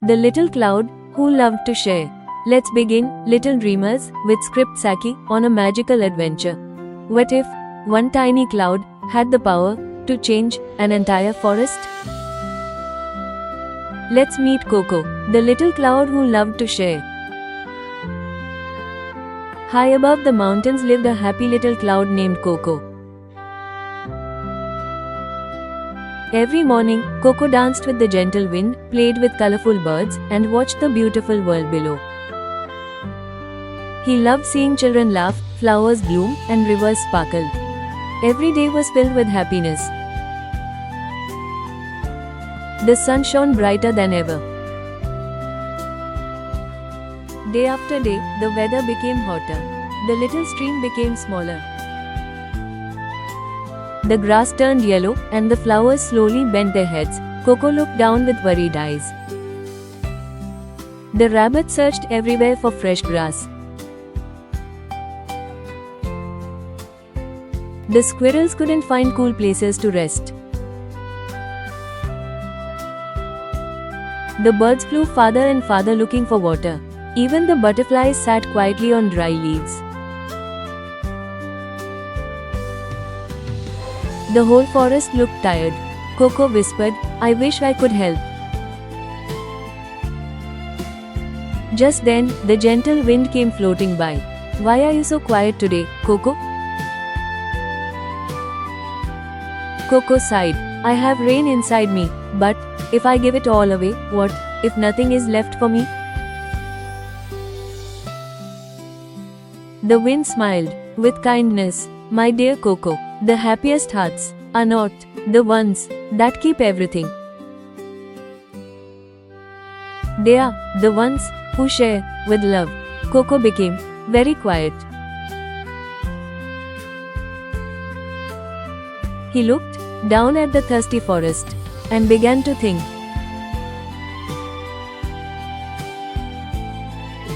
The little cloud who loved to share. Let's begin, little dreamers, with Script Saki on a magical adventure. What if one tiny cloud had the power to change an entire forest? Let's meet Coco, the little cloud who loved to share. High above the mountains lived a happy little cloud named Coco. Every morning, Coco danced with the gentle wind, played with colorful birds, and watched the beautiful world below. He loved seeing children laugh, flowers bloom, and rivers sparkle. Every day was filled with happiness. The sun shone brighter than ever. Day after day, the weather became hotter. The little stream became smaller. The grass turned yellow, and the flowers slowly bent their heads. Coco looked down with worried eyes. The rabbit searched everywhere for fresh grass. The squirrels couldn't find cool places to rest. The birds flew farther and farther looking for water. Even the butterflies sat quietly on dry leaves. The whole forest looked tired. Coco whispered, "I wish I could help." Just then, the gentle wind came floating by. "Why are you so quiet today, Coco?" Coco sighed. "I have rain inside me, but if I give it all away, what if nothing is left for me?" The wind smiled with kindness. "My dear Coco, the happiest hearts are not the ones that keep everything. They are the ones who share with love." Coco became very quiet. He looked down at the thirsty forest and began to think.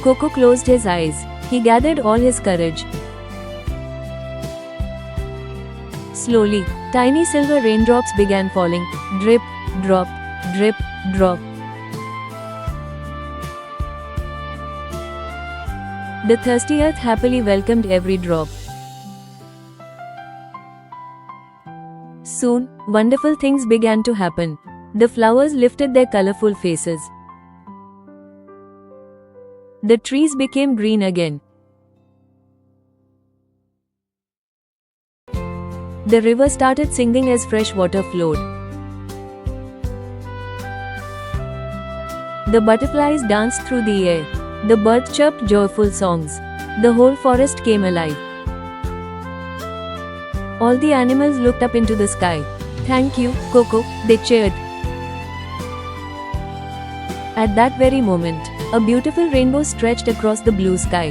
Coco closed his eyes. He gathered all his courage. Slowly, tiny silver raindrops began falling. Drip, drop, drip, drop. The thirsty earth happily welcomed every drop. Soon, wonderful things began to happen. The flowers lifted their colorful faces. The trees became green again. The river started singing as fresh water flowed. The butterflies danced through the air. The birds chirped joyful songs. The whole forest came alive. All the animals looked up into the sky. "Thank you, Coco," they cheered. At that very moment, a beautiful rainbow stretched across the blue sky.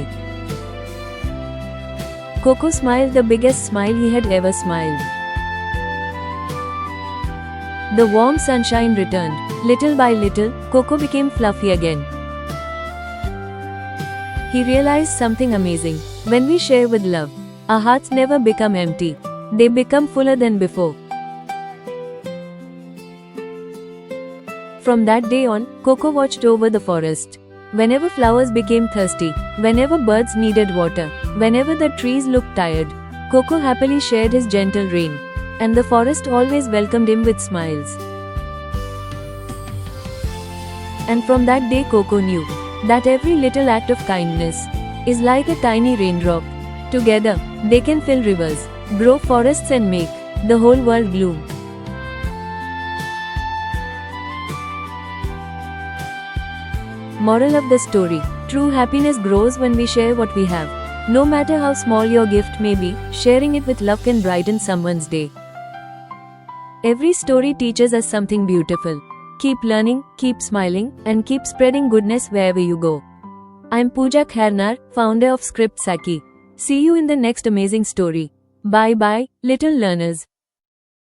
Coco smiled the biggest smile he had ever smiled. The warm sunshine returned. Little by little, Coco became fluffy again. He realized something amazing. When we share with love, our hearts never become empty. They become fuller than before. From that day on, Coco watched over the forest. Whenever flowers became thirsty, whenever birds needed water, whenever the trees looked tired, Coco happily shared his gentle rain, and the forest always welcomed him with smiles. And from that day Coco knew that every little act of kindness is like a tiny raindrop. Together, they can fill rivers, grow forests, and make the whole world bloom. Moral of the story: true happiness grows when we share what we have. No matter how small your gift may be, sharing it with love can brighten someone's day. Every story teaches us something beautiful. Keep learning, keep smiling, and keep spreading goodness wherever you go. I'm Pooja Khairnar, founder of Script Saki. See you in the next amazing story. Bye bye, little learners.